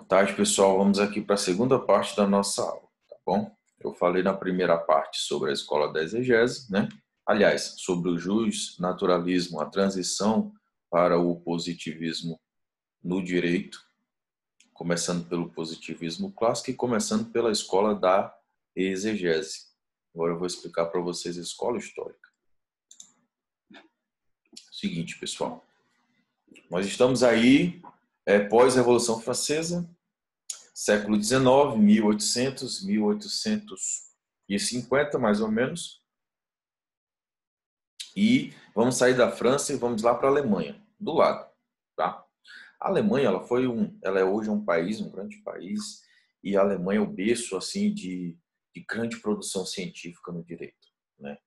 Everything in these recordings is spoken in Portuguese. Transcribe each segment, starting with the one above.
tarde, pessoal. Vamos aqui para a segunda parte da nossa aula, tá bom? Eu falei na primeira parte sobre a escola da exegese, né? Aliás, sobre o justnaturalismo, a transição para o positivismo no direito, começando pelo positivismo clássico e começando pela escola da exegese. Agora eu vou explicar para vocês a escola histórica. Seguinte, pessoal. Nós estamos aí pós-Revolução Francesa, século XIX, 1800, 1850, mais ou menos. E vamos sair da França e vamos lá para a Alemanha, do lado, tá? A Alemanha, ela é hoje um país, um grande país, e a Alemanha é o berço assim de grande produção científica no direito, né?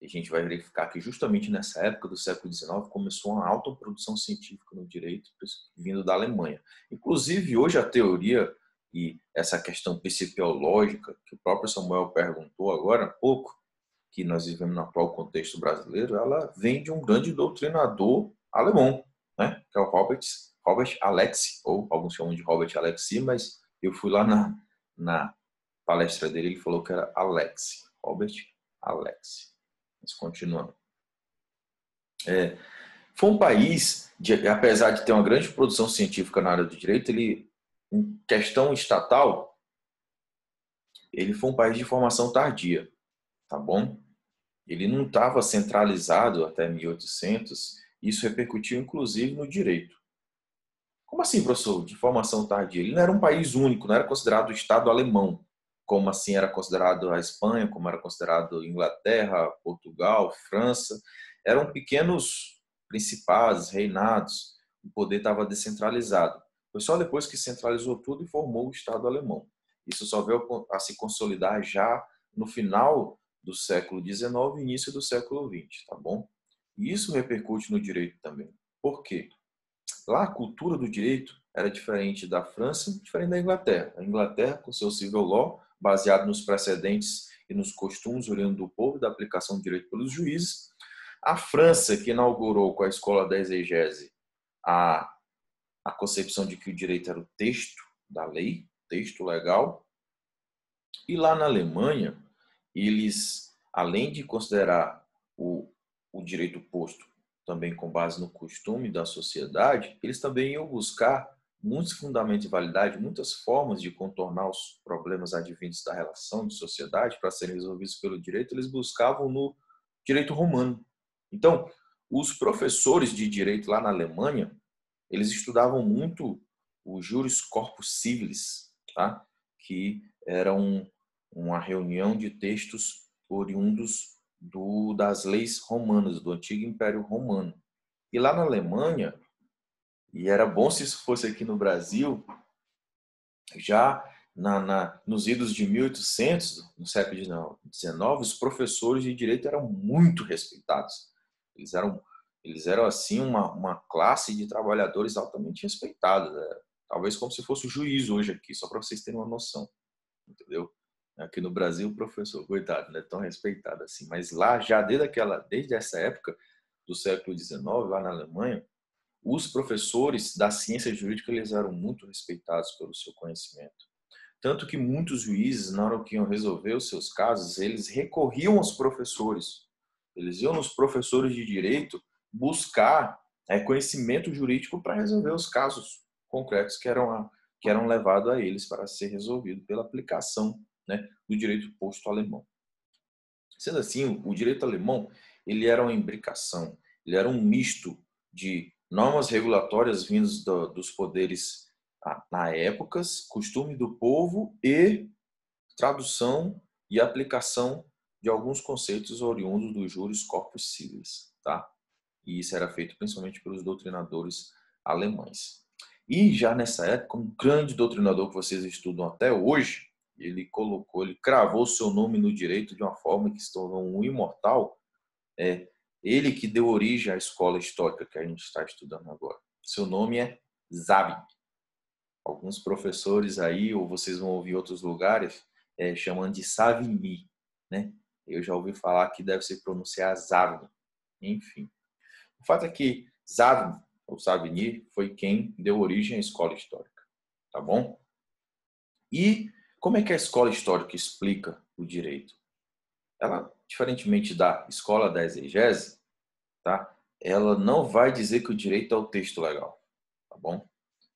E a gente vai verificar que justamente nessa época do século XIX começou uma alta produção científica no direito vindo da Alemanha. Inclusive, hoje a teoria e essa questão principiológica, que o próprio Samuel perguntou agora há pouco, que nós vivemos no atual contexto brasileiro, ela vem de um grande doutrinador alemão, né? Que é o Robert Alexy, ou alguns chamam de Robert Alexy, mas eu fui lá na palestra dele, ele falou que era Alexy, Robert Alexy. Mas continuando. Foi um país, apesar de ter uma grande produção científica na área do direito, ele, em questão estatal, ele foi um país de formação tardia, tá bom? Ele não estava centralizado até 1800, isso repercutiu inclusive no direito. Como assim, professor? De formação tardia? Ele não era um país único, não era considerado o Estado alemão, como assim era considerado a Espanha, como era considerado a Inglaterra, Portugal, França. Eram pequenos principados, reinados, o poder estava descentralizado. Foi só depois que centralizou tudo e formou o Estado alemão. Isso só veio a se consolidar já no final do século XIX e início do século XX, tá bom? E isso repercute no direito também. Por quê? Lá a cultura do direito era diferente da França, diferente da Inglaterra. A Inglaterra, com seu civil law, baseado nos precedentes e nos costumes oriundos do povo e da aplicação do direito pelos juízes. A França, que inaugurou com a escola da exegese a concepção de que o direito era o texto da lei, texto legal. E lá na Alemanha, eles, além de considerar o direito posto também com base no costume da sociedade, eles também iam buscar muitos fundamentos de validade, muitas formas de contornar os problemas advindos da relação de sociedade para serem resolvidos pelo direito, eles buscavam no direito romano. Então, os professores de direito lá na Alemanha, eles estudavam muito o Juris Corpus Civilis, tá? Que era uma reunião de textos oriundos das leis romanas, do antigo Império Romano. E lá na Alemanha, e era bom se isso fosse aqui no Brasil, já nos idos de 1800, no século XIX, os professores de direito eram muito respeitados. Eles eram assim, uma classe de trabalhadores altamente respeitados. Talvez como se fosse o juiz hoje aqui, só para vocês terem uma noção. Entendeu? Aqui no Brasil, o professor, coitado, não é tão respeitado assim. Mas lá, já desde essa época do século XIX, lá na Alemanha, os professores da ciência jurídica eles eram muito respeitados pelo seu conhecimento. Tanto que muitos juízes, na hora que iam resolver os seus casos, eles recorriam aos professores. Eles iam nos professores de direito buscar conhecimento jurídico para resolver os casos concretos que eram levados a eles para ser resolvido pela aplicação, né, do direito posto alemão. Sendo assim, o direito alemão ele era uma imbricação, ele era um misto de normas regulatórias vindas dos poderes na época, costume do povo e tradução e aplicação de alguns conceitos oriundos do Juris Corpus Civilis, tá? E isso era feito principalmente pelos doutrinadores alemães. E já nessa época, um grande doutrinador que vocês estudam até hoje, ele cravou seu nome no direito de uma forma que se tornou um imortal. Ele que deu origem à escola histórica que a gente está estudando agora. Seu nome é Sabin. Alguns professores aí, ou vocês vão ouvir em outros lugares, chamando de Savigny, né? Eu já ouvi falar que deve se pronunciar Savigny. Enfim. O fato é que Savigny, ou Savigny, foi quem deu origem à escola histórica. Tá bom? E como é que a escola histórica explica o direito? Ela, diferentemente da escola da exegese, tá? Ela não vai dizer que o direito é o texto legal, tá bom?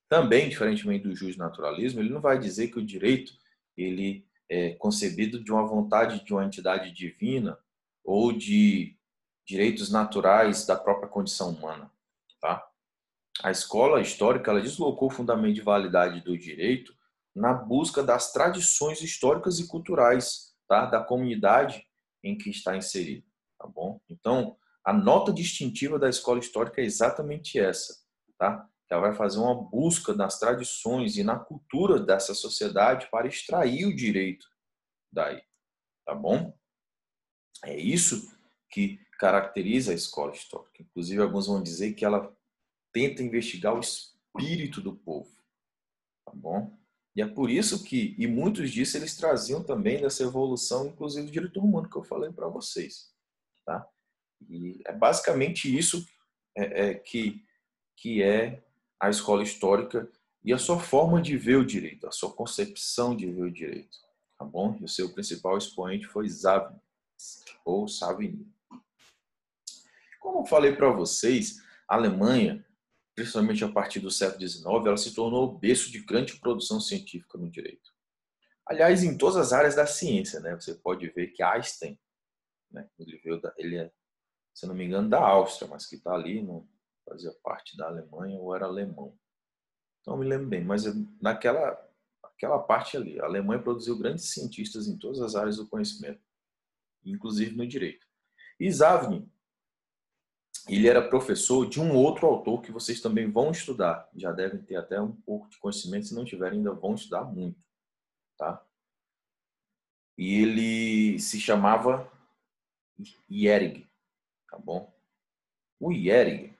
Também, diferentemente do justnaturalismo, ele não vai dizer que o direito ele é concebido de uma vontade de uma entidade divina ou de direitos naturais da própria condição humana, tá? A escola histórica ela deslocou o fundamento de validade do direito na busca das tradições históricas e culturais, tá? Da comunidade em que está inserido, tá bom? Então, a nota distintiva da escola histórica é exatamente essa, tá? Ela vai fazer uma busca nas tradições e na cultura dessa sociedade para extrair o direito daí, tá bom? É isso que caracteriza a escola histórica. Inclusive, alguns vão dizer que ela tenta investigar o espírito do povo, tá bom? E é por isso que, e muitos disso eles traziam também dessa evolução, inclusive do direito romano que eu falei para vocês, tá? E é basicamente isso que é a escola histórica e a sua forma de ver o direito, a sua concepção de ver o direito, tá bom? E o seu principal expoente foi Savigny, ou Savigny. Como eu falei para vocês, a Alemanha, principalmente a partir do século XIX, ela se tornou o berço de grande produção científica no direito. Aliás, em todas as áreas da ciência, né? Você pode ver que Einstein, né? Ele é, se não me engano, da Áustria, mas que está ali, não fazia parte da Alemanha ou era alemão. Não me lembro bem, mas aquela parte ali, a Alemanha produziu grandes cientistas em todas as áreas do conhecimento, inclusive no direito. E Savigny, ele era professor de um outro autor que vocês também vão estudar. Já devem ter até um pouco de conhecimento, se não tiverem, ainda vão estudar muito, tá? E ele se chamava Hierig, tá bom? O Hierig,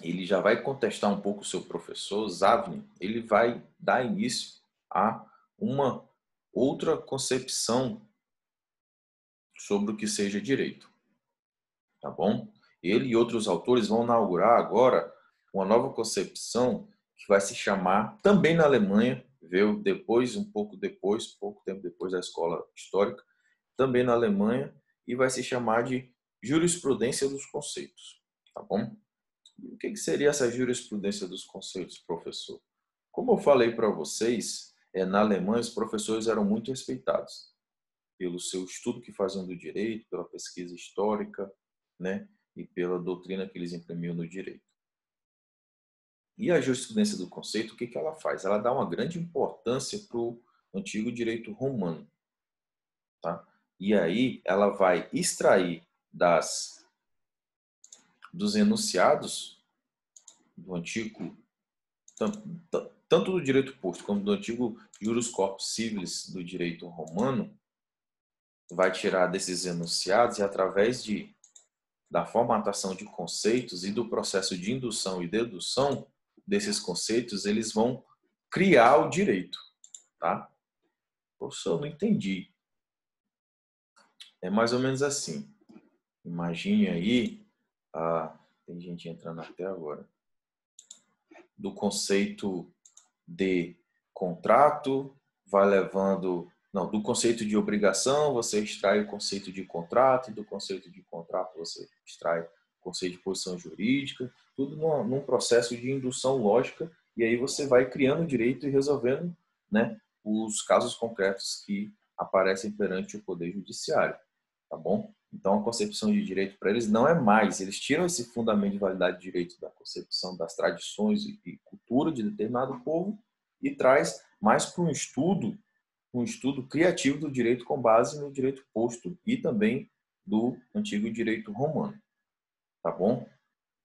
ele já vai contestar um pouco o seu professor, Savigny, ele vai dar início a uma outra concepção sobre o que seja direito, tá bom? Ele e outros autores vão inaugurar agora uma nova concepção que vai se chamar, também na Alemanha, veio depois, pouco tempo depois da escola histórica, também na Alemanha, e vai se chamar de jurisprudência dos conceitos, tá bom? E o que seria essa jurisprudência dos conceitos, professor? Como eu falei para vocês, na Alemanha os professores eram muito respeitados pelo seu estudo que faziam do direito, pela pesquisa histórica, né, e pela doutrina que eles imprimiam no direito. E a jurisprudência do conceito, o que ela faz? Ela dá uma grande importância para o antigo direito romano, tá? E aí ela vai extrair dos enunciados do antigo, tanto do direito posto como do antigo juris corpus civilis do direito romano, vai tirar desses enunciados e através da formatação de conceitos e do processo de indução e dedução desses conceitos, eles vão criar o direito, tá? Professor, eu não entendi. É mais ou menos assim. Imagine aí, tem gente entrando até agora, do conceito de contrato, vai levando, não, do conceito de obrigação, você extrai o conceito de contrato, e do conceito de contrato você extrai o conceito de posição jurídica, tudo num processo de indução lógica, e aí você vai criando o direito e resolvendo, né, os casos concretos que aparecem perante o Poder Judiciário, tá bom? Então, a concepção de direito para eles não é mais, eles tiram esse fundamento de validade de direito da concepção das tradições e cultura de determinado povo e traz mais para um estudo criativo do direito com base no direito posto e também do antigo direito romano, tá bom?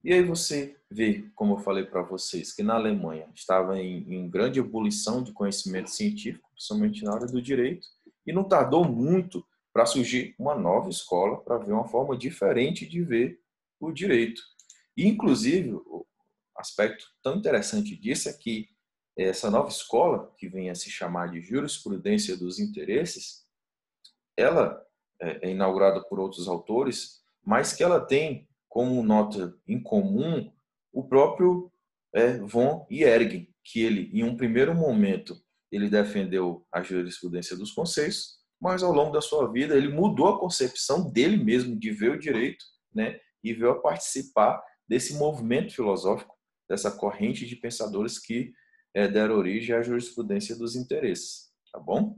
E aí você vê, como eu falei para vocês, que na Alemanha estava em grande ebulição de conhecimento científico, principalmente na área do direito, e não tardou muito para surgir uma nova escola para ver uma forma diferente de ver o direito. E, inclusive, o aspecto tão interessante disso é que essa nova escola, que vem a se chamar de jurisprudência dos interesses, ela é inaugurada por outros autores, mas que ela tem como nota em comum o próprio von Hiergin, que ele, em um primeiro momento, ele defendeu a jurisprudência dos conceitos, mas ao longo da sua vida ele mudou a concepção dele mesmo de ver o direito, né, e veio a participar desse movimento filosófico, dessa corrente de pensadores que deram origem à jurisprudência dos interesses, tá bom?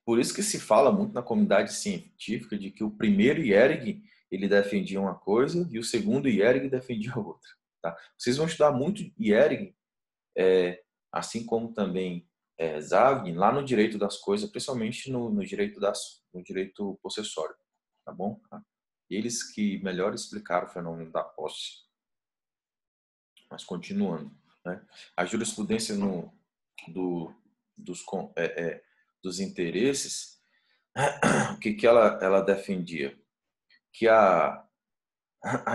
Por isso que se fala muito na comunidade científica de que o primeiro IERG ele defendia uma coisa e o segundo IERG defendia outra. Tá? Vocês vão estudar muito IERG, assim como também Zavgin, lá no direito das coisas, principalmente no direito possessório. Tá bom? Eles que melhor explicaram o fenômeno da posse. Mas continuando. Né? A jurisprudência dos interesses, o que ela defendia? Que a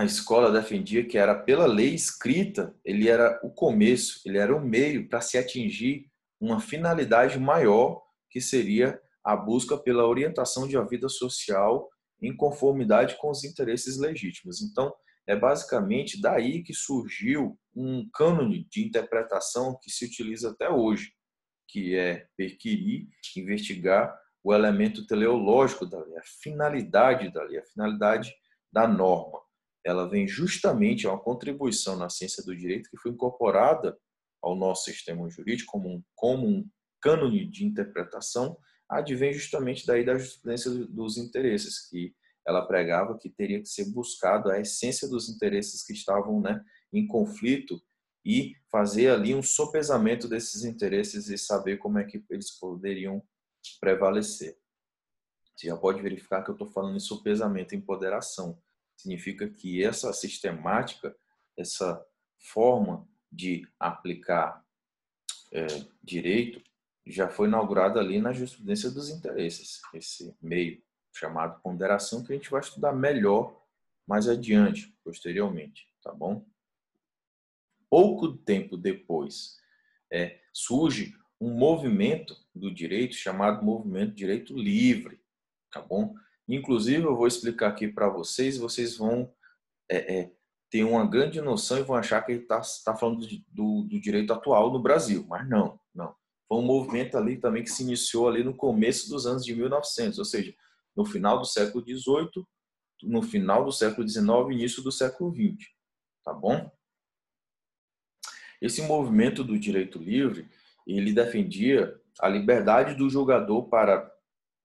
escola defendia que era pela lei escrita, ele era o começo, ele era o meio para se atingir uma finalidade maior, que seria a busca pela orientação de uma vida social em conformidade com os interesses legítimos. Então, é basicamente daí que surgiu um cânone de interpretação que se utiliza até hoje, que é perquirir, investigar o elemento teleológico da lei, a finalidade da lei, a finalidade da norma. Ela vem justamente a uma contribuição na ciência do direito que foi incorporada ao nosso sistema jurídico como um cânone de interpretação, advém justamente daí da jurisprudência dos interesses, que ela pregava que teria que ser buscado a essência dos interesses que estavam, né, em conflito e fazer ali um sopesamento desses interesses e saber como é que eles poderiam prevalecer. Você já pode verificar que eu estou falando em sopesamento e empoderação. Significa que essa sistemática, essa forma de aplicar direito, já foi inaugurada ali na jurisprudência dos interesses, esse meio chamado ponderação, que a gente vai estudar melhor mais adiante, posteriormente, tá bom? Pouco tempo depois, surge um movimento do direito chamado movimento de direito livre, tá bom? Inclusive, eu vou explicar aqui para vocês, vocês vão ter uma grande noção e vão achar que ele está falando do direito atual no Brasil, mas não. Foi um movimento ali também que se iniciou ali no começo dos anos de 1900, ou seja, no final do século XVIII, no final do século XIX e início do século XX, tá bom? Esse movimento do direito livre, ele defendia a liberdade do julgador para,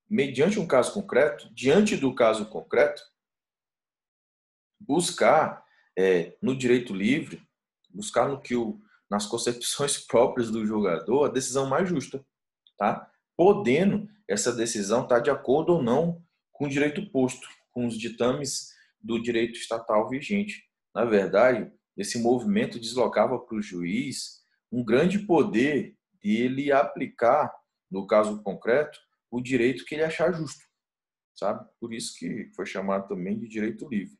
mediante um caso concreto, diante do caso concreto, buscar no direito livre, buscar nas concepções próprias do julgador a decisão mais justa, tá? Podendo essa decisão estar de acordo ou não com o direito posto, com os ditames do direito estatal vigente. Na verdade, esse movimento deslocava para o juiz um grande poder de ele aplicar, no caso concreto, o direito que ele achar justo, sabe? Por isso que foi chamado também de direito livre.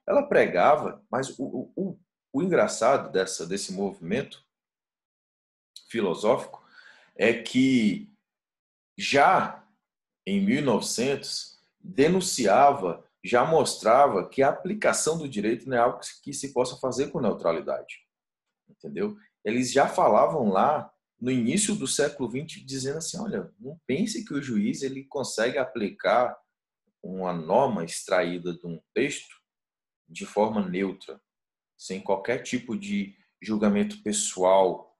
Ela pregava, mas o engraçado desse movimento filosófico é que já em 1900 denunciava, já mostrava que a aplicação do direito não é algo que se possa fazer com neutralidade, entendeu? Eles já falavam lá no início do século XX dizendo assim, olha, não pense que o juiz ele consegue aplicar uma norma extraída de um texto de forma neutra, sem qualquer tipo de julgamento pessoal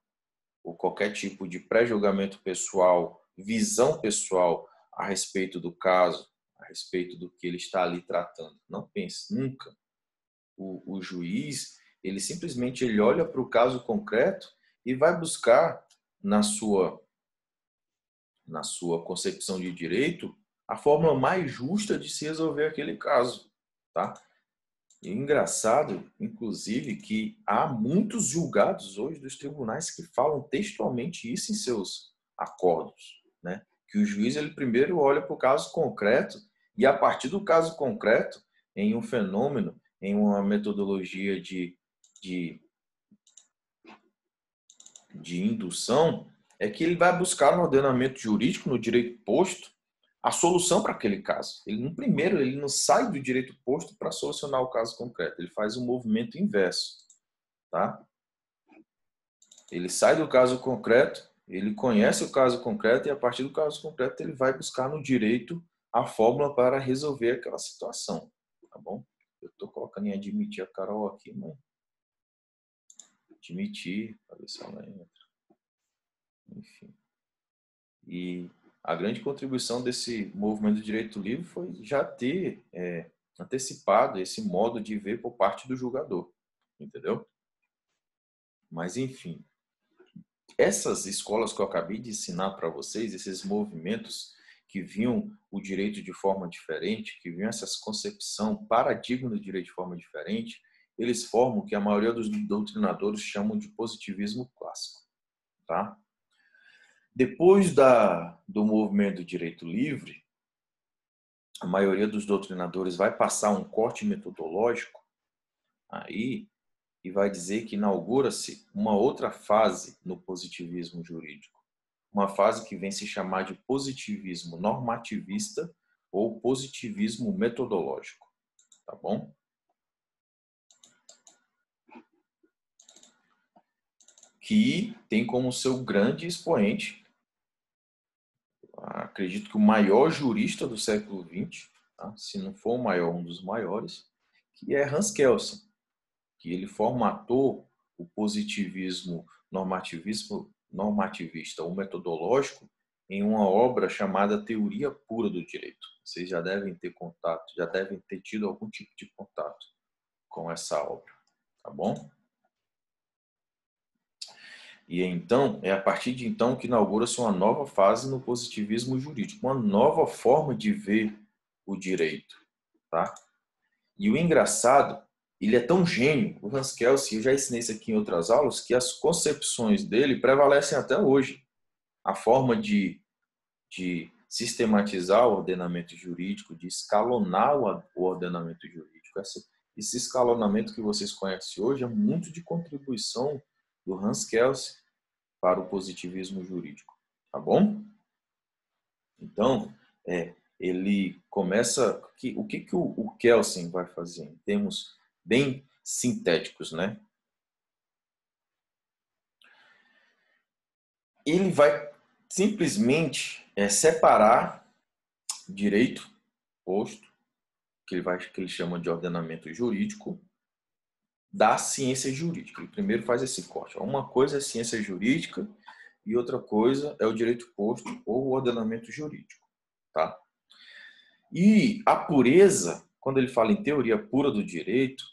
ou qualquer tipo de pré-julgamento pessoal, visão pessoal a respeito do caso, a respeito do que ele está ali tratando. Não pense, nunca. O juiz, ele simplesmente olha para o caso concreto e vai buscar na sua concepção de direito a forma mais justa de se resolver aquele caso, tá? E engraçado, inclusive, que há muitos julgados hoje dos tribunais que falam textualmente isso em seus acordos, né? Que o juiz ele primeiro olha para o caso concreto e a partir do caso concreto, em um fenômeno, em uma metodologia de indução, é que ele vai buscar no ordenamento jurídico, no direito posto, a solução para aquele caso. Ele não sai do direito posto para solucionar o caso concreto. Ele faz um movimento inverso, tá? Ele sai do caso concreto, ele conhece o caso concreto e a partir do caso concreto ele vai buscar no direito a fórmula para resolver aquela situação, tá bom? Eu estou colocando em admitir a Carol aqui, mas admitir, para ver se ela entra. Enfim. E a grande contribuição desse movimento do direito livre foi já ter antecipado esse modo de ver por parte do julgador, entendeu? Mas, enfim, essas escolas que eu acabei de ensinar para vocês, esses movimentos que viam o direito de forma diferente, que viam essa concepção, paradigma do direito de forma diferente, eles formam o que a maioria dos doutrinadores chamam de positivismo clássico, tá? Depois do movimento do direito livre, a maioria dos doutrinadores vai passar um corte metodológico aí e vai dizer que inaugura-se uma outra fase no positivismo jurídico. Uma fase que vem se chamar de positivismo normativista ou positivismo metodológico, tá bom? Que tem como seu grande expoente, acredito que o maior jurista do século XX, tá? Se não for o maior, um dos maiores, que é Hans Kelsen, que ele formatou o positivismo normativista ou metodológico em uma obra chamada Teoria Pura do Direito. Vocês já devem ter contato, já devem ter tido algum tipo de contato com essa obra, tá bom? E então, é a partir de então que inaugura-se uma nova fase no positivismo jurídico, uma nova forma de ver o direito, tá? E o engraçado, ele é tão gênio, o Hans Kelsen, eu já ensinei isso aqui em outras aulas, que as concepções dele prevalecem até hoje. A forma de sistematizar o ordenamento jurídico, de escalonar o ordenamento jurídico. Esse escalonamento que vocês conhecem hoje é muito de contribuição do Hans Kelsen para o positivismo jurídico, tá bom? Então, ele começa... O que o Kelsen vai fazer em termos bem sintéticos, né? Ele vai simplesmente separar direito posto, que ele chama de ordenamento jurídico, da ciência jurídica. Ele primeiro faz esse corte. Uma coisa é ciência jurídica e outra coisa é o direito posto ou o ordenamento jurídico, tá? E a pureza, quando ele fala em teoria pura do direito,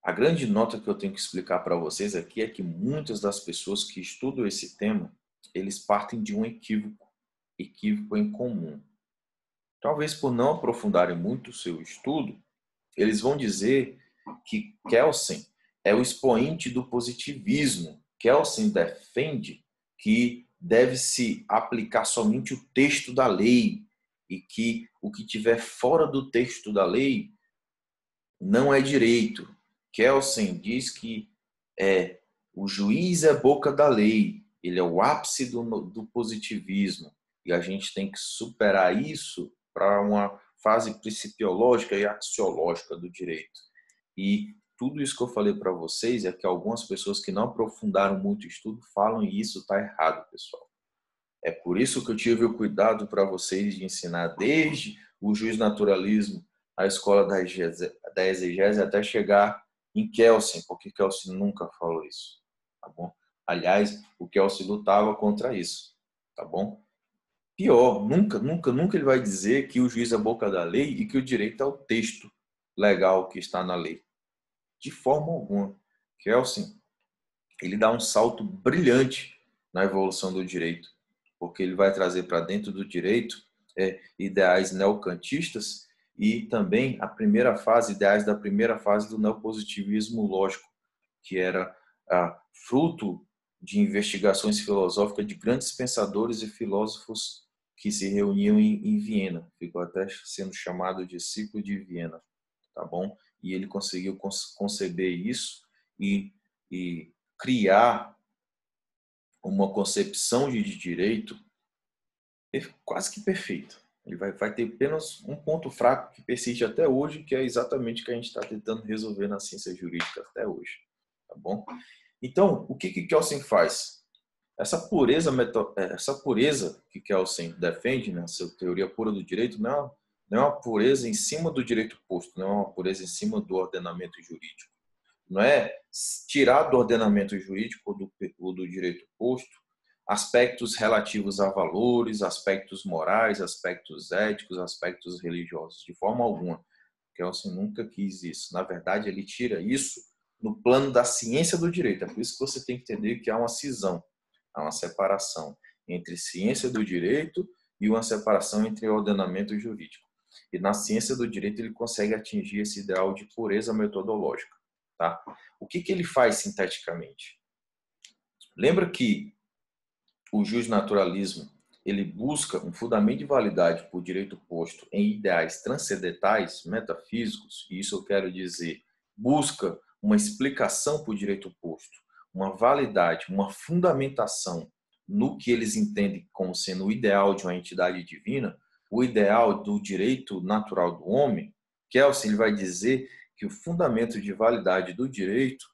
a grande nota que eu tenho que explicar para vocês aqui é que muitas das pessoas que estudam esse tema, eles partem de um equívoco em comum. Talvez por não aprofundarem muito o seu estudo, eles vão dizer que Kelsen é o expoente do positivismo. Kelsen defende que deve-se aplicar somente o texto da lei e que o que tiver fora do texto da lei não é direito. Kelsen diz que o juiz é boca da lei, ele é o ápice do positivismo e a gente tem que superar isso para uma fase principiológica e axiológica do direito. E tudo isso que eu falei para vocês é que algumas pessoas que não aprofundaram muito o estudo falam e isso está errado, pessoal. É por isso que eu tive o cuidado para vocês de ensinar desde o juiz-naturalismo, a escola da exegese, até chegar em Kelsen, porque Kelsen nunca falou isso, tá bom? Aliás, o Kelsen lutava contra isso, tá bom? Pior, nunca ele vai dizer que o juiz é a boca da lei e que o direito é o texto legal que está na lei. De forma alguma. Kelsen, ele dá um salto brilhante na evolução do direito, porque ele vai trazer para dentro do direito ideais neocantistas e também ideais da primeira fase do neopositivismo lógico, que era fruto de investigações filosóficas de grandes pensadores e filósofos que se reuniam em Viena. Ficou até sendo chamado de Ciclo de Viena, tá bom? E ele conseguiu conceber isso e criar uma concepção de direito quase que perfeita. Ele vai ter apenas um ponto fraco que persiste até hoje, que é exatamente o que a gente está tentando resolver na ciência jurídica até hoje. tá bom? Então, o que Kelsen faz? Essa pureza que Kelsen defende, né, sua teoria pura do direito, não é uma pureza em cima do direito posto, não é uma pureza em cima do ordenamento jurídico. Não é tirar do ordenamento jurídico ou do direito posto aspectos relativos a valores, aspectos morais, aspectos éticos, aspectos religiosos, de forma alguma. Kelsen nunca quis isso. Na verdade, ele tira isso no plano da ciência do direito. É por isso que você tem que entender que há uma cisão, há uma separação entre ciência do direito e uma separação entre ordenamento jurídico. E na ciência do direito ele consegue atingir esse ideal de pureza metodológica. Tá? O que ele faz sinteticamente? Lembra que o justnaturalismo ele busca um fundamento de validade por direito posto em ideais transcendentais, metafísicos, e isso eu quero dizer, busca uma explicação por direito posto, uma validade, uma fundamentação no que eles entendem como sendo o ideal de uma entidade divina, o ideal do direito natural do homem. Kelsen ele vai dizer que o fundamento de validade do direito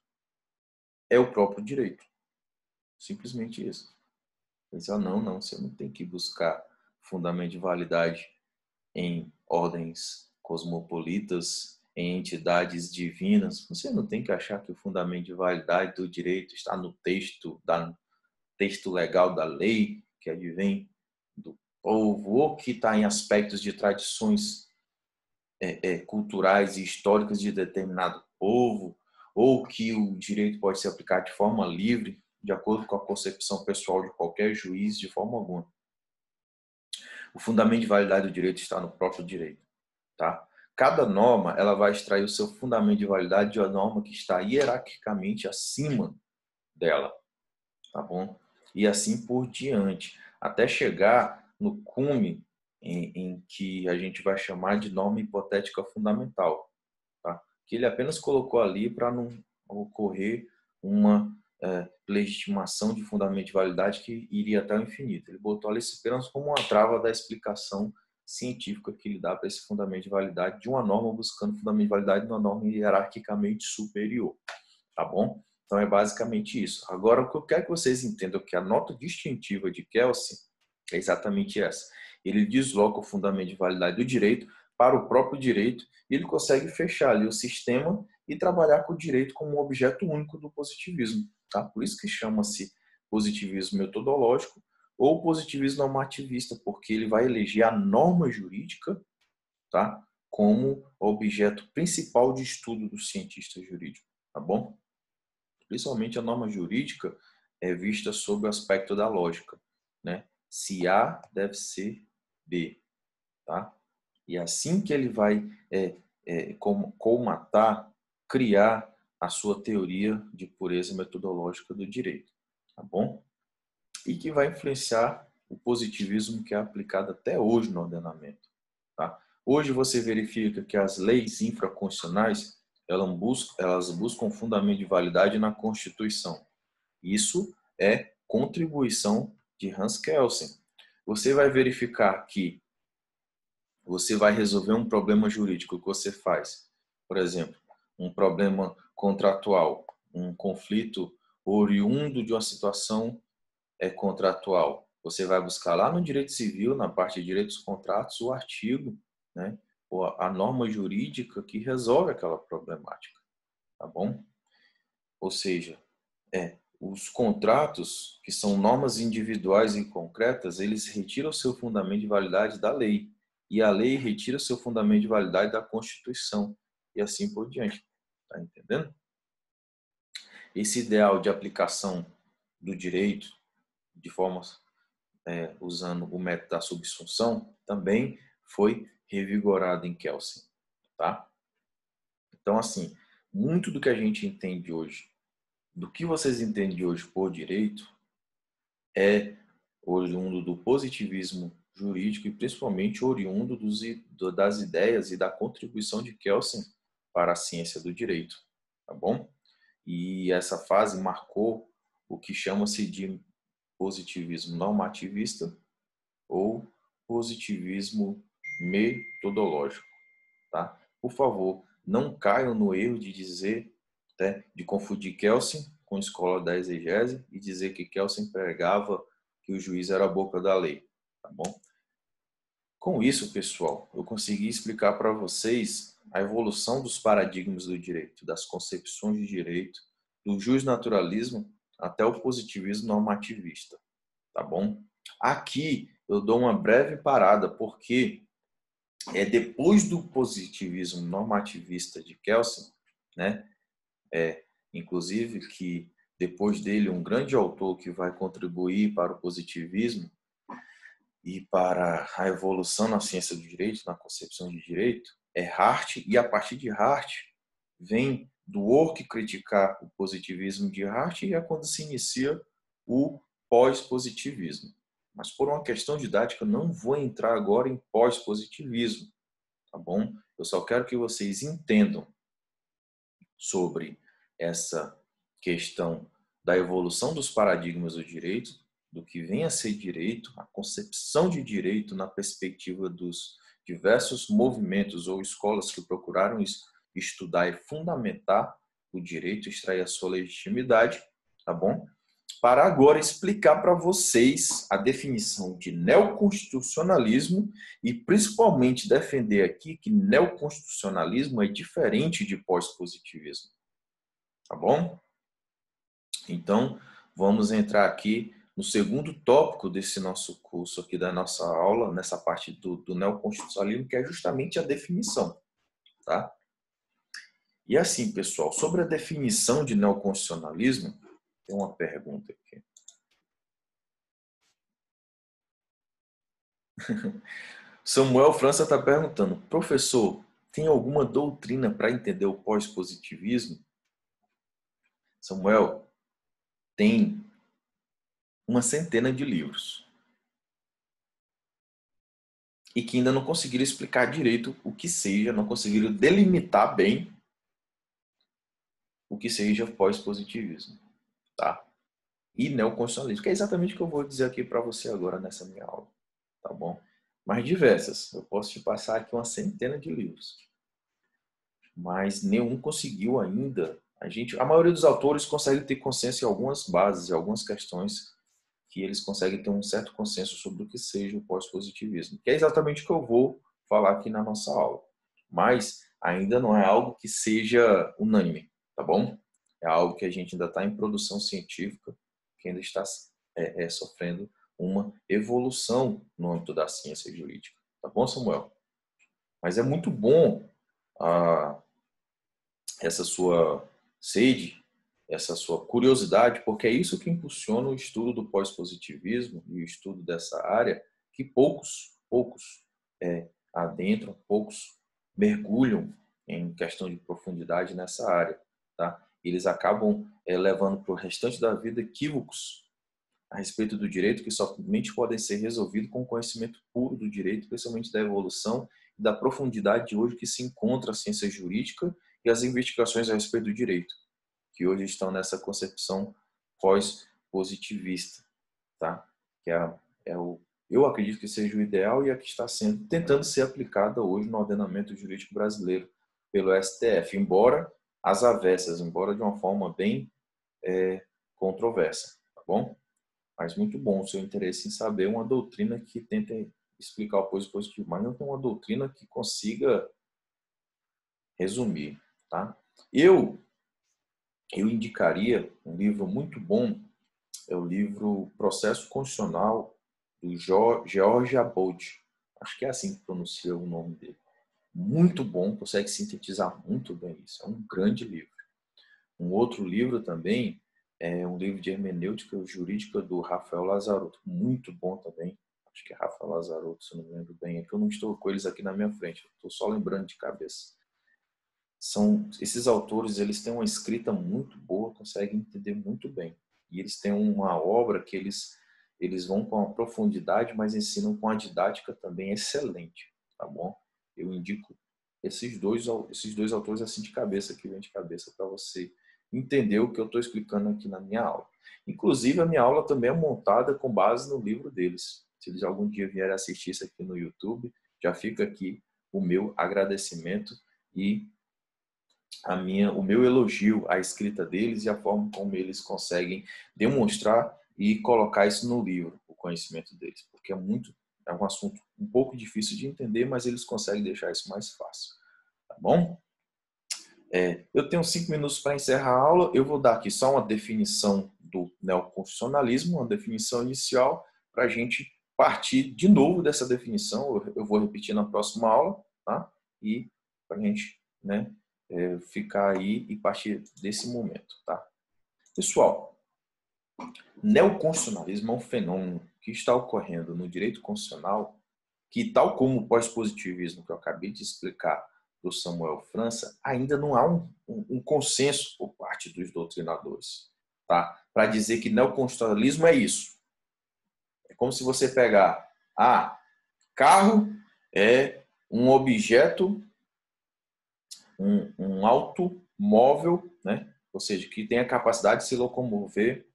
é o próprio direito. Simplesmente isso. Ele diz, não, você não tem que buscar fundamento de validade em ordens cosmopolitas, em entidades divinas. Você não tem que achar que o fundamento de validade do direito está no texto legal da lei, que advém do povo, ou que está em aspectos de tradições culturais e históricas de determinado povo, ou que o direito pode ser aplicado de forma livre, de acordo com a concepção pessoal de qualquer juiz, de forma alguma. O fundamento de validade do direito está no próprio direito, tá? Cada norma, ela vai extrair o seu fundamento de validade de uma norma que está hierarquicamente acima dela, tá bom? E assim por diante, até chegar no cume em que a gente vai chamar de norma hipotética fundamental, tá? Que ele apenas colocou ali para não ocorrer uma legitimação de fundamento de validade que iria até o infinito. Ele botou ali apenas como uma trava da explicação científica que ele dá para esse fundamento de validade de uma norma, buscando fundamento de validade de uma norma hierarquicamente superior, tá bom? Então é basicamente isso. Agora, o que eu quero que vocês entendam é que a nota distintiva de Kelsen é exatamente essa. Ele desloca o fundamento de validade do direito para o próprio direito e ele consegue fechar ali o sistema e trabalhar com o direito como um objeto único do positivismo. Tá? Por isso que chama-se positivismo metodológico ou positivismo normativista, porque ele vai eleger a norma jurídica, tá, como objeto principal de estudo do cientista jurídico. Tá bom? Principalmente a norma jurídica é vista sob o aspecto da lógica, né? Se A deve ser B, tá? E assim que ele vai colmatar, criar a sua teoria de pureza metodológica do direito, tá bom? E que vai influenciar o positivismo que é aplicado até hoje no ordenamento, tá? Hoje você verifica que as leis infraconstitucionais elas buscam fundamento de validade na Constituição. Isso é contribuição de Hans Kelsen. Você vai verificar que você vai resolver um problema jurídico que você faz. Por exemplo, um problema contratual, um conflito oriundo de uma situação contratual. Você vai buscar lá no direito civil, na parte de direitos dos contratos, o artigo, né, ou a norma jurídica que resolve aquela problemática, tá bom? Ou seja, os contratos, que são normas individuais e concretas, eles retiram o seu fundamento de validade da lei. E a lei retira o seu fundamento de validade da Constituição. E assim por diante. Tá entendendo? Esse ideal de aplicação do direito, de forma usando o método da subsunção, também foi revigorado em Kelsen. Tá? Então, assim, muito do que a gente entende hoje, do que vocês entendem hoje por direito, é oriundo do positivismo jurídico e principalmente oriundo das ideias e da contribuição de Kelsen para a ciência do direito, tá bom? E essa fase marcou o que chama-se de positivismo normativista ou positivismo metodológico, tá? Por favor, não caiam no erro de dizer né, de confundir Kelsen com a escola da exegese e dizer que Kelsen pregava que o juiz era a boca da lei, tá bom? Com isso, pessoal, eu consegui explicar para vocês a evolução dos paradigmas do direito, das concepções de direito, do justnaturalismo até o positivismo normativista, tá bom? Aqui eu dou uma breve parada, porque depois do positivismo normativista de Kelsen, né? Inclusive que depois dele um grande autor que vai contribuir para o positivismo e para a evolução na ciência do direito, na concepção de direito, é Hart, e a partir de Hart vem do Orque criticar o positivismo de Hart e é quando se inicia o pós-positivismo. Mas por uma questão didática, eu não vou entrar agora em pós-positivismo, tá bom? Eu só quero que vocês entendam sobre essa questão da evolução dos paradigmas do direito, do que vem a ser direito, a concepção de direito na perspectiva dos diversos movimentos ou escolas que procuraram estudar e fundamentar o direito, extrair a sua legitimidade, tá bom? Para agora explicar para vocês a definição de neoconstitucionalismo e principalmente defender aqui que neoconstitucionalismo é diferente de pós-positivismo, tá bom? Então, vamos entrar aqui no segundo tópico desse nosso curso aqui da nossa aula, nessa parte do neoconstitucionalismo, que é justamente a definição, tá? E assim, pessoal, sobre a definição de neoconstitucionalismo, tem uma pergunta aqui. Samuel França está perguntando, professor, tem alguma doutrina para entender o pós-positivismo? Samuel, tem uma centena de livros. E que ainda não conseguiram explicar direito o que seja, não conseguiram delimitar bem o que seja pós-positivismo, tá? E neoconstitucionalismo, que é exatamente o que eu vou dizer aqui para você agora nessa minha aula, tá bom? Mas diversas, eu posso te passar aqui uma centena de livros. Mas nenhum conseguiu ainda. A maioria dos autores consegue ter consenso em algumas bases, em algumas questões que eles conseguem ter um certo consenso sobre o que seja o pós-positivismo, que é exatamente o que eu vou falar aqui na nossa aula. Mas ainda não é algo que seja unânime, tá bom? É algo que a gente ainda está em produção científica, que ainda está sofrendo uma evolução no âmbito da ciência jurídica. Tá bom, Samuel? Mas é muito bom essa sua sede, essa sua curiosidade, porque é isso que impulsiona o estudo do pós-positivismo e o estudo dessa área, que poucos adentram, poucos mergulham em questão de profundidade nessa área, tá? Eles acabam levando para o restante da vida equívocos a respeito do direito que somente podem ser resolvidos com o conhecimento puro do direito, principalmente da evolução e da profundidade de hoje que se encontra a ciência jurídica e as investigações a respeito do direito, que hoje estão nessa concepção pós-positivista, tá? Que eu acredito que seja o ideal e a que está tentando ser aplicada hoje no ordenamento jurídico brasileiro pelo STF, embora às avessas, embora de uma forma bem controversa, tá bom? Mas muito bom o seu interesse em saber uma doutrina que tenta explicar o positivo, mas não tem uma doutrina que consiga resumir, tá? Eu indicaria um livro muito bom, é o livro Processo Constitucional do George Abold. Acho que é assim que pronuncia o nome dele. Muito bom, consegue sintetizar muito bem isso. É um grande livro. Um outro livro também é um livro de hermenêutica jurídica do Rafael Lazarotto. Muito bom também. Acho que é Rafael Lazarotto, se eu não me lembro bem. É que eu não estou com eles aqui na minha frente. Estou só lembrando de cabeça. Esses autores, eles têm uma escrita muito boa, conseguem entender muito bem. E eles têm uma obra que eles vão com a profundidade, mas ensinam com a didática também excelente, tá bom? Eu indico esses dois autores assim de cabeça, que vem de cabeça, para você entender o que eu estou explicando aqui na minha aula. Inclusive, a minha aula também é montada com base no livro deles. Se eles algum dia vierem assistir isso aqui no YouTube, já fica aqui o meu agradecimento e o meu elogio à escrita deles e a forma como eles conseguem demonstrar e colocar isso no livro, o conhecimento deles, porque é um assunto um pouco difícil de entender, mas eles conseguem deixar isso mais fácil, tá bom? Eu tenho 5 minutos para encerrar a aula, eu vou dar aqui só uma definição do neoconstitucionalismo, uma definição inicial, para a gente partir de novo dessa definição, eu vou repetir na próxima aula, tá? E para a gente, né, ficar aí e partir desse momento, tá? Pessoal, neoconstitucionalismo é um fenômeno que está ocorrendo no direito constitucional que, tal como o pós-positivismo que eu acabei de explicar do Samuel França, ainda não há um consenso por parte dos doutrinadores, tá? Para dizer que neoconstitucionalismo é isso. É como se você pegar, carro é um objeto, um automóvel, né? Ou seja, que tem a capacidade de se locomover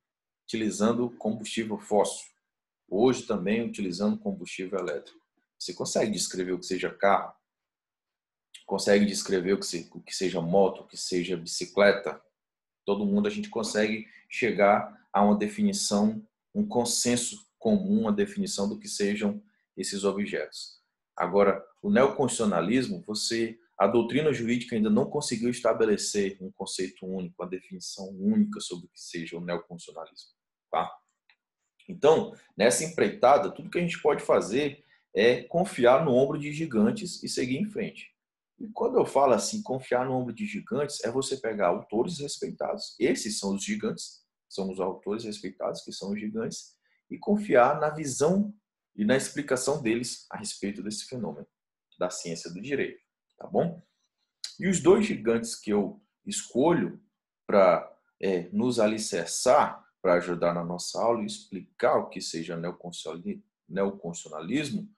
utilizando combustível fóssil. Hoje também utilizando combustível elétrico. Você consegue descrever o que seja carro? Consegue descrever o que seja moto, o que seja bicicleta? Todo mundo a gente consegue chegar a uma definição, um consenso comum, uma definição do que sejam esses objetos. Agora, o neoconstitucionalismo, a doutrina jurídica ainda não conseguiu estabelecer um conceito único, uma definição única sobre o que seja o neoconstitucionalismo, tá? Então, nessa empreitada, tudo que a gente pode fazer é confiar no ombro de gigantes e seguir em frente. E quando eu falo assim, confiar no ombro de gigantes, é você pegar autores respeitados, esses são os gigantes, são os autores respeitados, que são os gigantes, e confiar na visão e na explicação deles a respeito desse fenômeno, da ciência do direito, tá bom? E os dois gigantes que eu escolho para nos alicerçar, para ajudar na nossa aula e explicar o que seja neoconstitucionalismo,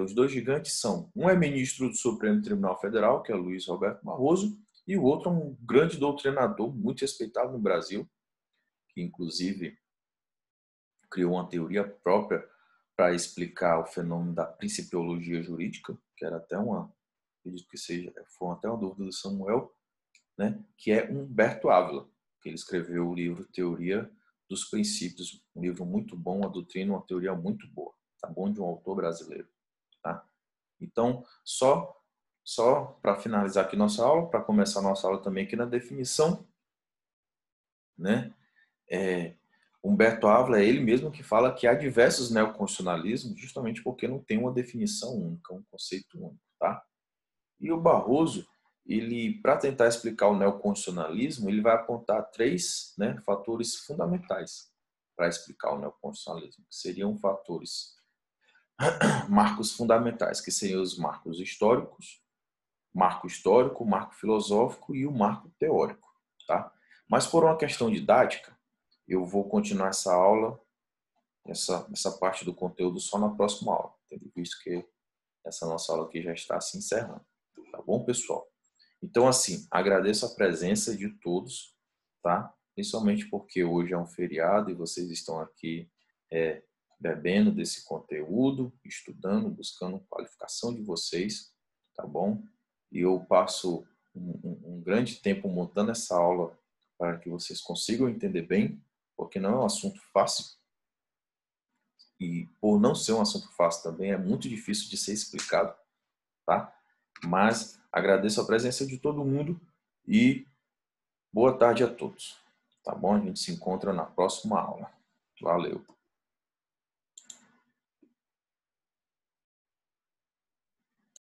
os dois gigantes são, um é ministro do Supremo Tribunal Federal, que é Luiz Roberto Barroso, e o outro é um grande doutrinador, muito respeitado no Brasil, que inclusive criou uma teoria própria para explicar o fenômeno da principiologia jurídica, que era até acredito que foi até uma dúvida do Samuel, né, que é Humberto Ávila, que ele escreveu o livro Teoria dos Princípios, um livro muito bom, uma doutrina, uma teoria muito boa, tá bom, de um autor brasileiro, tá? Então, só para finalizar aqui nossa aula, para começar nossa aula também aqui na definição, né? Humberto Ávila é ele mesmo que fala que há diversos neoconstitucionalismos, justamente porque não tem uma definição única, um conceito único, tá? E o Barroso, ele, para tentar explicar o neoconstitucionalismo, ele vai apontar 3, né, fatores fundamentais para explicar o neoconstitucionalismo, que seriam fatores, marcos fundamentais, que seriam os marcos históricos, marco histórico, marco filosófico e o marco teórico, tá? Mas por uma questão didática, eu vou continuar essa aula, essa parte do conteúdo só na próxima aula, tendo visto que essa nossa aula aqui já está se encerrando. Tá bom, pessoal? Então, assim, agradeço a presença de todos, tá? Principalmente porque hoje é um feriado e vocês estão aqui bebendo desse conteúdo, estudando, buscando qualificação de vocês, tá bom? E eu passo um grande tempo montando essa aula para que vocês consigam entender bem, porque não é um assunto fácil. E por não ser um assunto fácil também, é muito difícil de ser explicado, tá? Mas agradeço a presença de todo mundo e boa tarde a todos. Tá bom? A gente se encontra na próxima aula. Valeu!